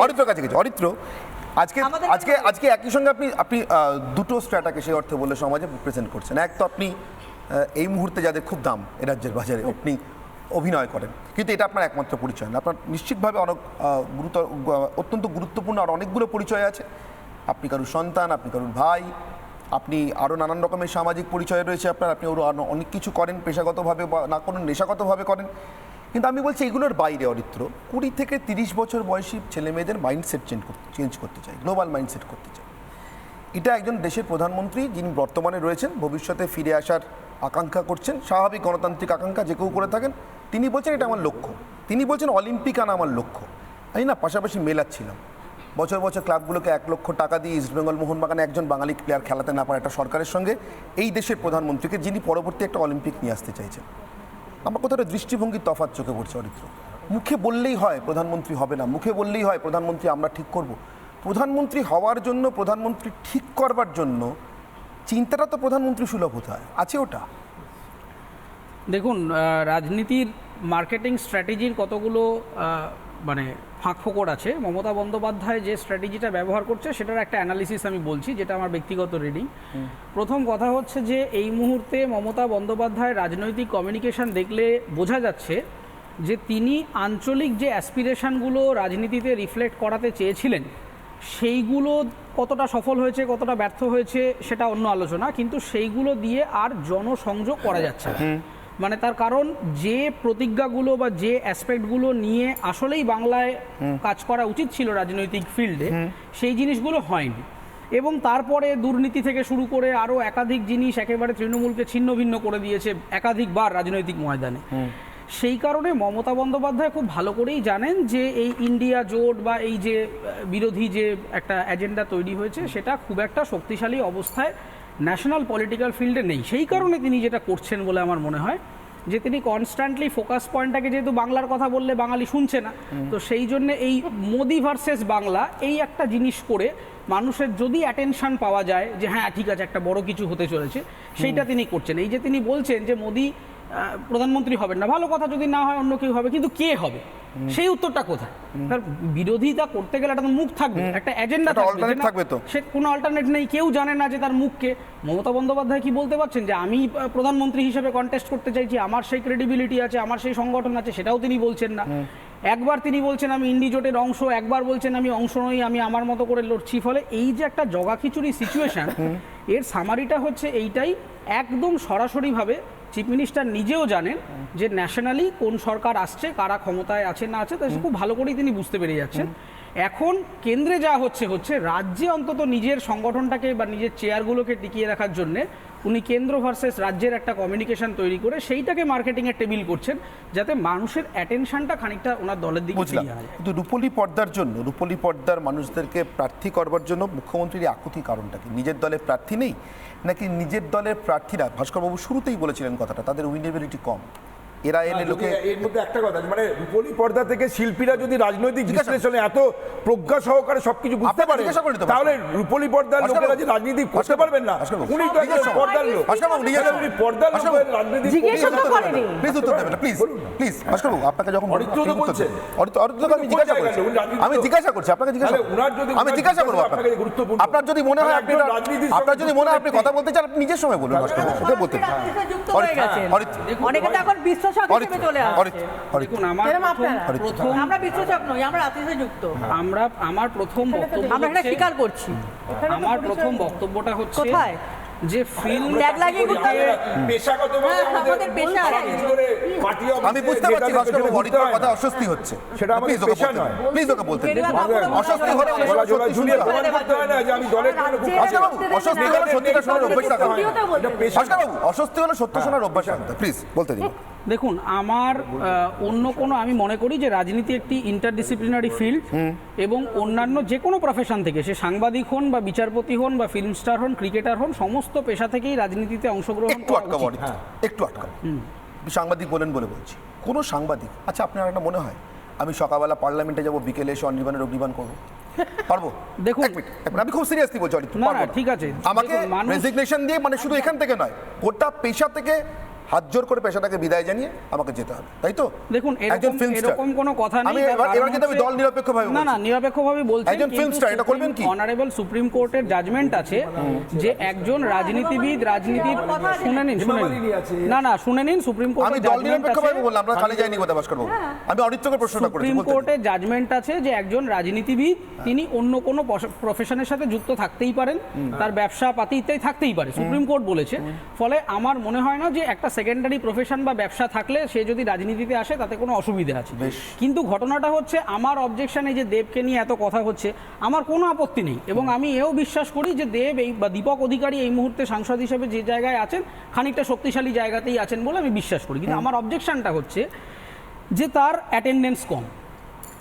অরিত্র কাছে গেছে। অরিত্র আজকে আজকে আজকে একই সঙ্গে আপনি আপনি দুটো স্ট্র্যাটাকে সেই অর্থে বলে সমাজে প্রেজেন্ট করছেন। এক তো আপনি এই মুহূর্তে যাদের খুব দাম এ রাজ্যের বাজারে আপনি অভিনয় করেন, কিন্তু এটা আপনার একমাত্র পরিচয় না। আপনার নিশ্চিতভাবে অনেক অত্যন্ত গুরুত্বপূর্ণ আর অনেকগুলো পরিচয় আছে। আপনি কারুর সন্তান, আপনি কারুর ভাই, আপনি আরও নানান রকমের সামাজিক পরিচয় রয়েছে আপনার, আপনি ওর অনেক কিছু করেন পেশাগতভাবে বা না করেন নেশাগতভাবে করেন। কিন্তু আমি বলছি এগুলোর বাইরে অরিত্র 20 থেকে 30 বছর বয়সী ছেলে মেয়েদের মাইন্ডসেট চেঞ্জ করতে চাই, গ্লোবাল মাইন্ডসেট করতে চাই। এটা একজন দেশের প্রধানমন্ত্রী যিনি বর্তমানে রয়েছেন, ভবিষ্যতে ফিরে আসার আকাঙ্ক্ষা করছেন, স্বাভাবিক গণতান্ত্রিক আকাঙ্ক্ষা যে কেউ করে থাকেন, তিনি বলছেন এটা আমার লক্ষ্য। তিনি বলছেন অলিম্পিক আনা আমার লক্ষ্য। আমি না পাশাপাশি মেলাচ্ছিলাম, বছর বছর ক্লাবগুলোকে 1 লক্ষ টাকা দিয়ে ইস্টবেঙ্গল মোহনবাগানে একজন বাঙালি প্লেয়ার খেলাতে না পারে একটা সরকারের সঙ্গে এই দেশের প্রধানমন্ত্রীকে, যিনি পরবর্তী একটা অলিম্পিক নিয়ে আসতে চাইছেন। আমার কোথাও দৃষ্টিভঙ্গির তফাৎ চোখে পড়ছে অরিত্র। মুখে বললেই হয় প্রধানমন্ত্রী হবে না, মুখে বললেই হয় প্রধানমন্ত্রী আমরা ঠিক করব। প্রধানমন্ত্রী হওয়ার জন্য, প্রধানমন্ত্রী ঠিক করবার জন্য চিন্তাটা তো প্রধানমন্ত্রী সুলভ হতে হয়, আছে ওটা? দেখুন, রাজনীতির মার্কেটিং স্ট্র্যাটেজির কতগুলো মানে ফাঁক ফোকর আছে। মমতা বন্দ্যোপাধ্যায় যে স্ট্র্যাটেজিটা ব্যবহার করছে সেটার একটা অ্যানালিসিস আমি বলছি, যেটা আমার ব্যক্তিগত রিডিং। প্রথম কথা হচ্ছে যে এই মুহূর্তে মমতা বন্দ্যোপাধ্যায় রাজনৈতিক কমিউনিকেশন দেখলে বোঝা যাচ্ছে যে তিনি আঞ্চলিক যে অ্যাসপিরেশনগুলো রাজনীতিতে রিফ্লেক্ট করাতে চেয়েছিলেন সেইগুলো কতটা সফল হয়েছে কতটা ব্যর্থ হয়েছে সেটা অন্য আলোচনা, কিন্তু সেইগুলো দিয়ে আর জনসংযোগ করা যাচ্ছে না। মানে তার কারণ যে প্রতিজ্ঞাগুলো বা যে অ্যাসপেক্টগুলো নিয়ে আসলেই বাংলায় কাজ করা উচিত ছিল রাজনৈতিক ফিল্ডে, সেই জিনিসগুলো হয়নি। এবং তারপরে দুর্নীতি থেকে শুরু করে আরও একাধিক জিনিস একেবারে তৃণমূলকে ছিন্ন ভিন্ন করে দিয়েছে একাধিকবার রাজনৈতিক ময়দানে। সেই কারণে মমতা বন্দ্যোপাধ্যায় খুব ভালো করেই জানেন যে এই ইন্ডিয়া জোট বা এই যে বিরোধী যে একটা এজেন্ডা তৈরি হয়েছে সেটা খুব একটা শক্তিশালী অবস্থায় ন্যাশনাল পলিটিক্যাল ফিল্ডে নেই। সেই কারণে তিনি যেটা করছেন বলে আমার মনে হয় যে তিনি কনস্ট্যান্টলি ফোকাস পয়েন্টটাকে, যেহেতু বাংলার কথা বললে বাঙালি শুনছে না, তো সেই জন্য এই মোদি ভার্সেস বাংলা এই একটা জিনিস করে মানুষের যদি অ্যাটেনশন পাওয়া যায় যে হ্যাঁ ঠিক আছে একটা বড় কিছু হতে চলেছে, সেইটা তিনি করছেন। এই যে তিনি বলছেন যে মোদি প্রধানমন্ত্রী হবেন না, ভালো কথা, যদি না হয় অন্য কেউ হবে, কিন্তু কে হবে সেই উত্তরটা কোথায়? তার বিরোধিতা করতে গেলে একটা মুখ থাকবে, একটা এজেন্ডা থাকবে, তো সে কোনো অল্টারনেট নেই, কেউ জানে না যে তার মুখকে। মমতা বন্দ্যোপাধ্যায় কি বলতে পারছেন যে আমি প্রধানমন্ত্রী হিসেবে কন্টেস্ট করতে চাইছি, আমার সেই ক্রেডিবিলিটি আছে, আমার সেই সংগঠন আছে? সেটাও তিনি বলছেন না। একবার তিনি বলছেন আমি ইন্ডি জোটের অংশ, একবার বলছেন আমি অংশ নই, আমি আমার মতো করে লড়ছি। ফলে এই যে একটা জগাখিচুড়ি সিচুয়েশন, এর সামারিটা হচ্ছে এইটাই, একদম সরাসরিভাবে চিফ মিনিস্টার নিজেও জানেন যে ন্যাশনালি কোন সরকার আসছে, কারা ক্ষমতায় আছে না আছে, তা খুব ভালো করেই তিনি বুঝতে পেরে যাচ্ছেন। এখন কেন্দ্রে যা হচ্ছে রাজ্যে অন্তত নিজের সংগঠনটাকে বা নিজের চেয়ারগুলোকে টিকিয়ে রাখার জন্যে উনি কেন্দ্র ভার্সেস রাজ্যের একটা কমিউনিকেশন তৈরি করে সেইটাকে মার্কেটিংয়ের টেবিল করছেন, যাতে মানুষের অ্যাটেনশনটা খানিকটা ওনার দলের দিকে ফিরিয়ে আনা যায়। কিন্তু রূপলী পর্দার জন্য, রূপলী পর্দার মানুষদেরকে প্রার্থী করবার জন্য মুখ্যমন্ত্রীর আকুতি কারণটা কি? নিজের দলের প্রার্থী নেই, নাকি নিজের দলের প্রার্থীরা, ভাস্করবাবু শুরুতেই বলেছিলেন কথাটা, তাদের উইনেবিলিটি কম? এরা এলে লোকে এর মধ্যে একটা কথা, মানে রূপলী পর্দা থেকে শিল্পীরা যদি রাজনৈতিক বিশ্লেষণে এত প্রজ্ঞা সহকারে সবকিছু বুঝতে পারে, তাহলে রূপলী পর্দার লোকেরা যে রাজনীতি করতে পারবেন না? উনি তো একজন পর্দার লোক, উনি পর্দার লোকের রাজনীতি প্লিজ উত্তর দেবেন না, প্লিজ প্লিজ। ভাস্করবাবু আপনাকে যখন আমি জিজ্ঞাসা করছি, আপনাকে আমি জিজ্ঞাসা করবো আপনার যদি মনে হয় আপনি কথা বলতে চান, আপনি নিজের সময় বলুন। ভাস্করবাবু ওকে বলতে অনেকে তো এখন বিশ্লেষক হিসেবে চলে আসছে। দেখুন, আমার প্রথম বক্তব্যটা হচ্ছে যে ফিল্ম আমি বুঝতে পারছি ভাস্করবাবু অরিত্রর কথা অস্বস্তি হচ্ছে, সেটা আমাদের পেশা নয়, প্লিজ ওকে বলতে দিন। অস্বস্তি হলে অস্বস্তি হলে সত্যিটা শোনার অভ্যাস রাখা হয়। ভাস্করবাবু অস্বস্তি হলে সত্য শোনার অভ্যাস রাখতে, প্লিজ বলতে দিন। দেখুন, আমার অন্য কোনো, আমি মনে করি যে রাজনীতি একটি ইন্টারডিসিপ্লিনারি ফিল্ড, এবং অন্যান্য যে কোনো প্রফেশন থেকে, সে সাংবাদিক হন বা বিচারপতি হন বা ফিল্ম স্টার হন, ক্রিকেটার হন, সমস্ত পেশা থেকেই রাজনীতিতে অংশগ্রহণ একটু আটকাবো, একটু আটকাবো। সাংবাদিক বলেন বলে বলছি, কোনো সাংবাদিক, আচ্ছা আপনার একটা মনে হয় আমি সকালবেলা পার্লামেন্টে যাবো, বিকেলে এসে অনির্বাণের অগ্নিবাণ করবো? পারবো? দেখুন, আমি খুব সিরিয়াসলি বলছি, ঠিক আছে, আমাকে রেজিগনেশন দিয়ে, মানে শুধু এখান থেকে নয়, গোটা পেশা থেকে হাত জোর করে পেশাটাকে বিদায় জানিয়ে আমাকে যেতে হবে, তাই তো? দেখুন একজন film star। এরকম কোনো কথা নেই। আমি তার এবার কারণ কিন্তু আমি হচ্ছে- দল নিরপেক্ষভাবে না বলছি। নিরপেক্ষভাবে বলছি। একজন film star, এটা করবেন কি? অনারেবল সুপ্রিম কোর্টের জাজমেন্ট আছে যে একজন রাজনীতিবিদ রাজনীতির শুনে নিন শুনে নিন সুপ্রিম আমি কোর্টের দল জাজমেন্ট নিরপেক্ষভাবে আছে। বললাম, আমরা খালি যাইনি কথা ভাস্কর বাবু। আমি অনিত্যকে প্রশ্নটা করেছি, সুপ্রিম বলতে দিন। কোর্টের জাজমেন্ট আছে যে একজন রাজনীতিবিদ তিনি অন্য কোনো প্রফেশনের সাথে যুক্ত থাকতেই পারেন, তার ব্যবসা পাতি ইত্যাদি থাকতেই পারে, সুপ্রিম কোর্ট বলেছে। ফলে আমার মনে হয় না যে একটা সেকেন্ডারি প্রফেশন বা ব্যবসা থাকলে সে যদি রাজনীতিতে আসে তাতে কোনো অসুবিধা আছে। কিন্তু ঘটনাটা হচ্ছে আমার অবজেকশন, এই যে দেবকে নিয়ে এত কথা হচ্ছে, আমার কোনো আপত্তি নেই এবং আমি এও বিশ্বাস করি যে দেব এই বা দীপক অধিকারী এই মুহূর্তে সাংসদ হিসেবে যে জায়গায় আছেন খানিকটা শক্তিশালী জায়গাতেই আছেন বলে আমি বিশ্বাস করি। কিন্তু আমার অবজেকশনটা হচ্ছে যে তার অ্যাটেন্ডেন্স কম,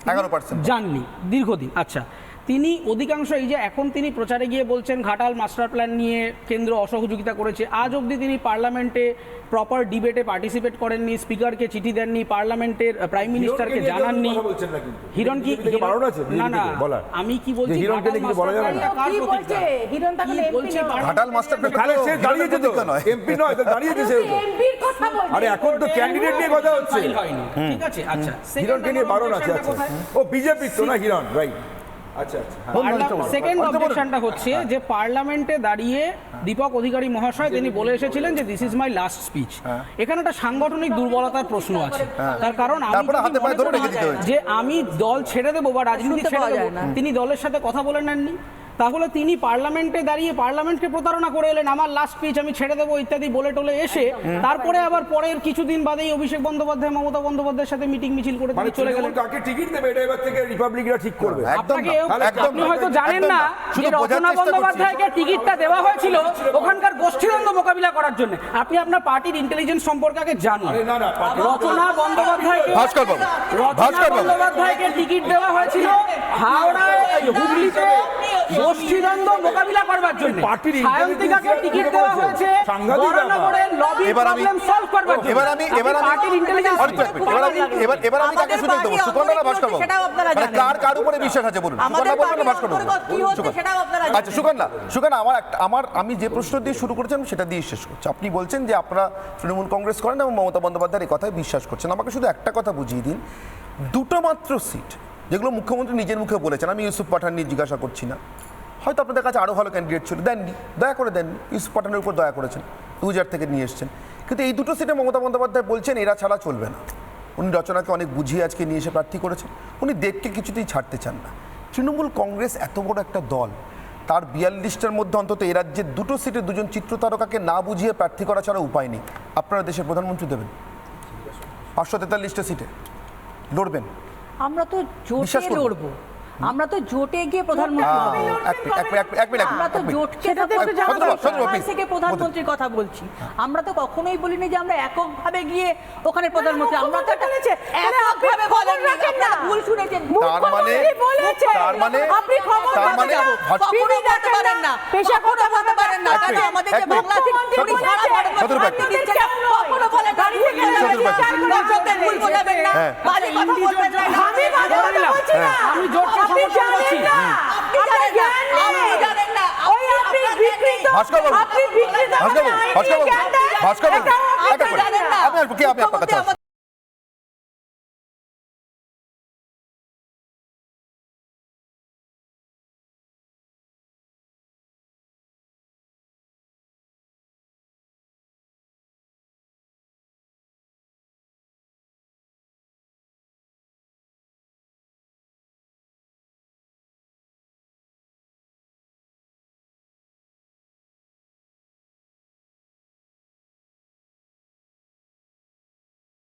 11% যাননি দীর্ঘদিন। আচ্ছা, তিনি অধিকাংশ এই যে এখন তিনি প্রচারে গিয়ে বলছেন ঘাটাল মাস্টার প্ল্যান নিয়ে কেন্দ্র অসহযোগিতা করেছে, আজ অবধি তিনি পার্লামেন্টে প্রপার ডিবেটে পার্টিসিপেট করেননি, স্পিকারকে চিঠি দেননি, পার্লামেন্টের প্রাইম মিনিস্টারকে জানাননি। হিরণ কি না আমি কি বলছি, হিরণকে নিয়ে কিছু বলা যাবে না। কি বলছে হিরণ তাহলে এমপি নয়। ঘাটাল মাস্টার তাহলে সে দাঁড়িয়েছে তো, এমপি নয়, তো দাঁড়িয়েছে সে তো। এমপির কথা বলছে। আরে এখন তো ক্যান্ডিডেট নিয়ে কথা হচ্ছে। ফাইল হয়নি, ঠিক আছে। আচ্ছা, হিরণকে নিয়ে বারণ আছে। আচ্ছা, ও বিজেপি তো না হিরণ, রাইট। আচ্ছা আচ্ছা, সেকেন্ড অবজেকশনটা হচ্ছে যে পার্লামেন্টে দাঁড়িয়ে দীপক অধিকারী মহাশয় তিনি বলে এসেছিলেন যে this is my last speech. এখানে একটা সাংগঠনিক দুর্বলতার প্রশ্ন আছে, তার কারণ আমি তারপরে যদি হাতে পায়ে মনে ধরে করি রেখে দিতে হয়েছে। যে আমি দল ছেড়ে দেবো বা রাজনীতি শুনতে ছেড়ে পাওয়া দেবো, যায় না। তিনি দলের সাথে কথা বলে নেননি, তাহলে তিনি পার্লামেন্টে দাঁড়িয়ে পার্লামেন্টকে প্রতারণা করে এলেন, আমার লাস্ট স্পিচ আমি ছেড়ে দেবো ইত্যাদি বলে টলে এসে তারপরে আবার পরের কিছুদিন বাদেই অভিষেক বন্দ্যোপাধ্যায় মমতা বন্দ্যোপাধ্যায়ের সাথে মিটিং মিছিল করে মানে তিনি চলে গেলেন। কাকে টিকিট দেবে এটা এবার থেকে রিপাবলিকরা ঠিক করবে। একদম আপনাকে না, একদম আপনি না, হয়তো জানেন একদম না শুধু যে বোঝার রচনা চেষ্টা করছি। বন্দ্যোপাধ্যায়কে টিকিটটা দেওয়া হয়েছিল ওখানকার গোষ্ঠীদ্বন্দ্ব মোকাবিলা করার জন্য। আপনি আপনার পার্টির ইন্টেলিজেন্স সম্পর্কে আগে জানুন। আরে না, রচনা বন্দ্যোপাধ্যায়কে ভাস্কর বাবু, রচনা ভাস্কর বাবু। বন্দ্যোপাধ্যায়কে টিকিট দেওয়া হয়েছিল হাওড়ায় হুগলিতে গোষ্ঠীদ্বন্দ্ব মোকাবিলা করবার জন্য। পার্টির সায়ন্তিকাকে টিকিট দেওয়া হয়েছে সাংঘাতিক বরানগরের লবি এবার আমি- প্রবলেম সলভ করবার জন্য। এবার আমি পার্টির ইন্টেলিজেন্স এবার আমি কাকে শুনে দেবো, সুকন্যা না ভাস্কর বাবু? সেটাও আপনারা মানে জানেন। কার উপরে বিশ্বাস আছে বলুন, আমাদের সুকন্যা বলবেন না পার্টির ভাস্কর বাবু? অন্তর্গত কি হচ্ছে সেটাও আপনারা জানেন। আচ্ছা সুকন্যা আমি যে প্রশ্ন দিয়ে শুরু করেছিলাম সেটা দিয়ে শেষ করছি। আপনি বলছেন যে আপনারা তৃণমূল কংগ্রেস করেন এবং মমতা বন্দ্যোপাধ্যায়ের এই কথায় বিশ্বাস করছেন। আমাকে শুধু একটা কথা বুঝিয়ে দিন, দুটো মাত্র সিট যেগুলো মুখ্যমন্ত্রী নিজের মুখে বলেছেন, আমি ইউসুফ পাঠান নিয়ে জিজ্ঞাসা করছি না, হয়তো আপনাদের কাছে আরও ভালো ক্যান্ডিডেট ছিল, দেননি, দয়া করে দেননি, ইউসুফ পাঠানের উপর দয়া করেছেন, 2000 থেকে নিয়ে এসছেন। কিন্তু এই দুটো সিটে মমতা বন্দ্যোপাধ্যায় বলছেন এরা ছাড়া চলবে না। উনি রচনাকে অনেক বুঝিয়ে আজকে নিয়ে এসে প্রার্থী করেছেন, উনি দেবকে কিছুতেই ছাড়তে চান না। তৃণমূল কংগ্রেস এত বড় একটা দল, তার 42টার মধ্যে অন্তত এই রাজ্যের দুটো সিটে দুজন চিত্রতারকাকে না বুঝিয়ে প্রার্থী করা ছাড়া উপায় নেই। আপনারা দেশের প্রধানমন্ত্রী দেবেন 543টা সিটে লড়বেন? আমরা তো বিশ্বাস জোটে করুন। লড়বো, আমরা তো জোটে গিয়ে প্রধানমন্ত্রী হবো। এক মিনিট আমরা তো জোটকে থেকে প্রধানমন্ত্রীর কথা বলছি। আমরা তো কখনোই বলিনি যে আমরা এককভাবে গিয়ে ওখানে প্রধানমন্ত্রী, আমরা তো এককভাবে বলেননি, আপনারা ভুল শুনেছেন। তার মানে আপনি খবর কখনোই বলতে পারেন না, কখনো বলতে পারেন না, কারণ আমাদের যে বাংলা থেকে উনি সারা ভারতবর্ষে পার্টি দিচ্ছেন, কখনো বলেন দর্শকদের ভুল বোঝাবেন না, বাজে কথা বলবেন না। আমি বাজে কথা বলছি না, আমি জোটকে সমর্থন করছি। আপনি জানেন না, ওই আপনি বিকৃত, ভাস্কর বাবু, আপনি বিকৃত, ভাস্কর বাবু, ভাস্কর বাবু, ভাস্কর বাবু, আপনি জানেন না, আপনি আপনার কাছে